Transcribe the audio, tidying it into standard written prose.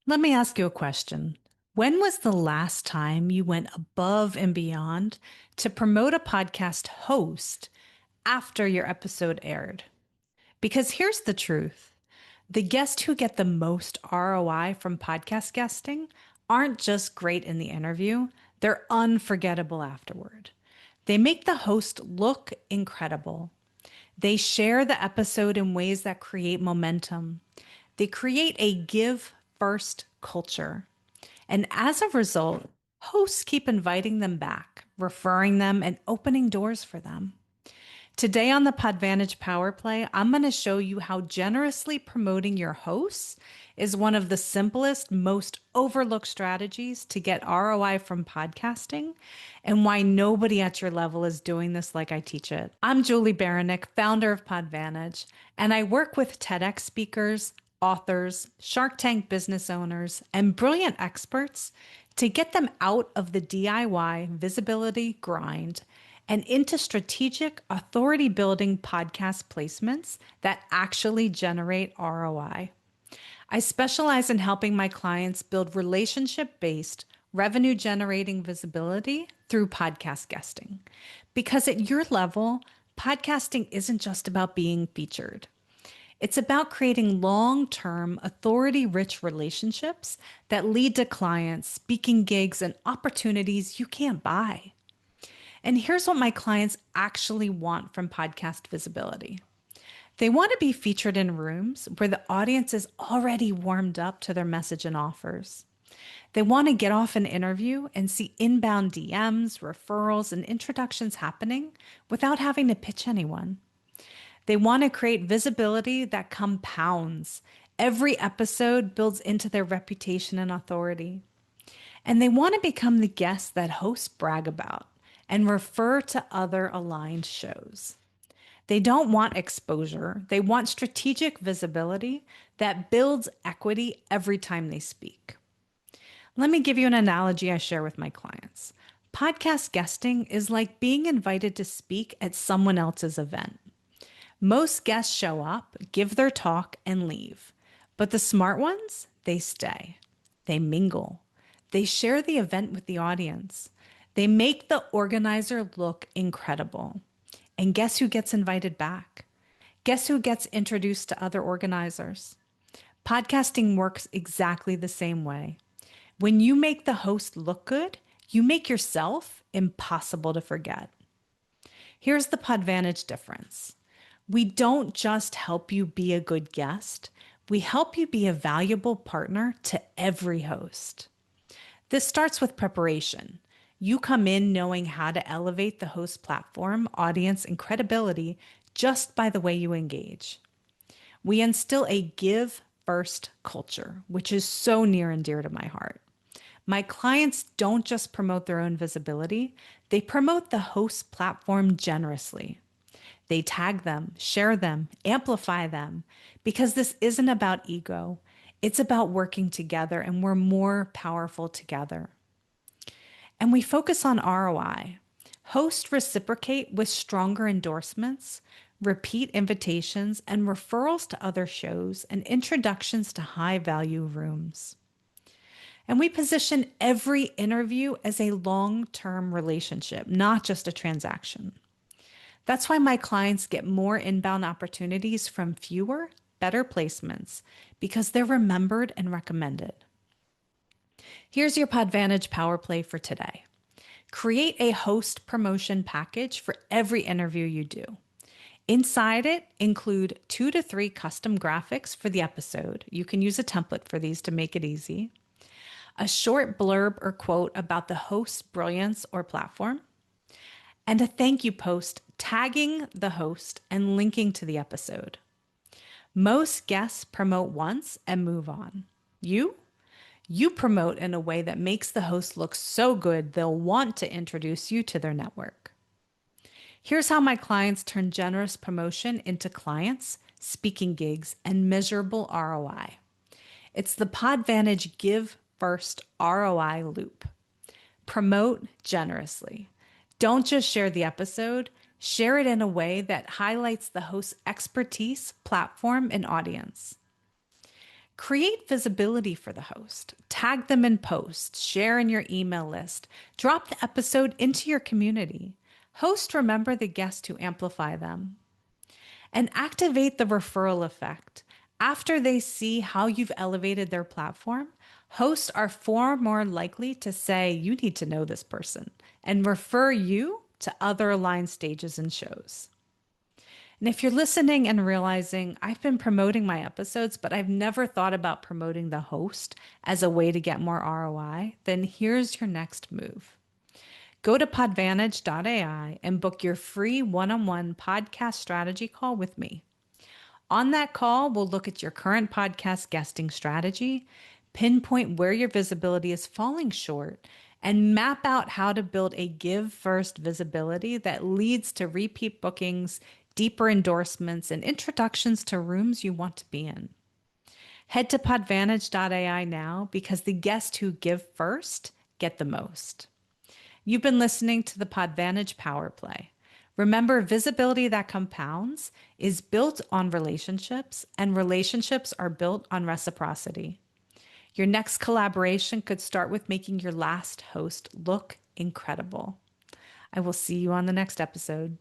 Let me ask you a question. When was the last time you went above and beyond to promote a podcast host after your episode aired? Because here's the truth. The guests who get the most ROI from podcast guesting aren't just great in the interview, they're unforgettable afterward. They make the host look incredible. They share the episode in ways that create momentum. They create a give first culture. And as a result, hosts keep inviting them back, referring them, and opening doors for them. Today on the Podvantage Power Play, I'm going to show you how generously promoting your hosts is one of the simplest, most overlooked strategies to get ROI from podcasting and why nobody at your level is doing this like I teach it. I'm Juli Baranik, founder of Podvantage, and I work with TEDx speakers, authors, Shark Tank business owners, and brilliant experts to get them out of the DIY visibility grind and into strategic authority building podcast placements that actually generate ROI. I specialize in helping my clients build relationship based, revenue generating visibility through podcast guesting. Because at your level, podcasting isn't just about being featured. It's about creating long term, authority rich relationships that lead to clients, speaking gigs, and opportunities you can't buy. And here's what my clients actually want from podcast visibility. They want to be featured in rooms where the audience is already warmed up to their message and offers. They want to get off an interview and see inbound DMs, referrals, and introductions happening without having to pitch anyone. They want to create visibility that compounds. Every episode builds into their reputation and authority. And they want to become the guests that hosts brag about and refer to other aligned shows. They don't want exposure. They want strategic visibility that builds equity every time they speak. Let me give you an analogy I share with my clients. Podcast guesting is like being invited to speak at someone else's event. Most guests show up, give their talk, and leave. But the smart ones, they stay. They mingle. They share the event with the audience. They make the organizer look incredible. And guess who gets invited back? Guess who gets introduced to other organizers? Podcasting works exactly the same way. When you make the host look good, you make yourself impossible to forget. Here's the Podvantage difference. We don't just help you be a good guest, we help you be a valuable partner to every host. This starts with preparation. You come in knowing how to elevate the host platform, audience, and credibility just by the way you engage. We instill a give first culture, which is so near and dear to my heart. My clients don't just promote their own visibility, they promote the host platform generously. They tag them, share them, amplify them, because this isn't about ego. It's about working together, and we're more powerful together. And we focus on ROI. Hosts reciprocate with stronger endorsements, repeat invitations, and referrals to other shows and introductions to high value rooms. And we position every interview as a long term relationship, not just a transaction. That's why my clients get more inbound opportunities from fewer, better placements because they're remembered and recommended. Here's your Podvantage Power Play for today. Create a host promotion package for every interview you do. Inside it, include 2 to 3 custom graphics for the episode. You can use a template for these to make it easy. A short blurb or quote about the host's brilliance or platform, and a thank you post tagging the host and linking to the episode. Most guests promote once and move on. You promote in a way that makes the host look so good they'll want to introduce you to their network. Here's how my clients turn generous promotion into clients, speaking gigs, and measurable ROI. It's the Podvantage Give First ROI loop. Promote generously. Don't just share the episode, share it in a way that highlights the host's expertise, platform, and audience. Create visibility for the host. Tag them in posts, share in your email list, drop the episode into your community. Host remember the guest to amplify them. And activate the referral effect. After they see how you've elevated their platform, hosts are far more likely to say, you need to know this person, and refer you to other aligned stages and shows. And if you're listening and realizing I've been promoting my episodes, but I've never thought about promoting the host as a way to get more ROI, then here's your next move. Go to Podvantage.ai and book your free one-on-one podcast strategy call with me. On that call, we'll look at your current podcast guesting strategy, pinpoint where your visibility is falling short, and map out how to build a give first visibility that leads to repeat bookings, deeper endorsements, and introductions to rooms you want to be in. Head to Podvantage.ai now because the guests who give first get the most. You've been listening to the Podvantage Power Play. Remember, visibility that compounds is built on relationships, and relationships are built on reciprocity. Your next collaboration could start with making your last host look incredible. I will see you on the next episode.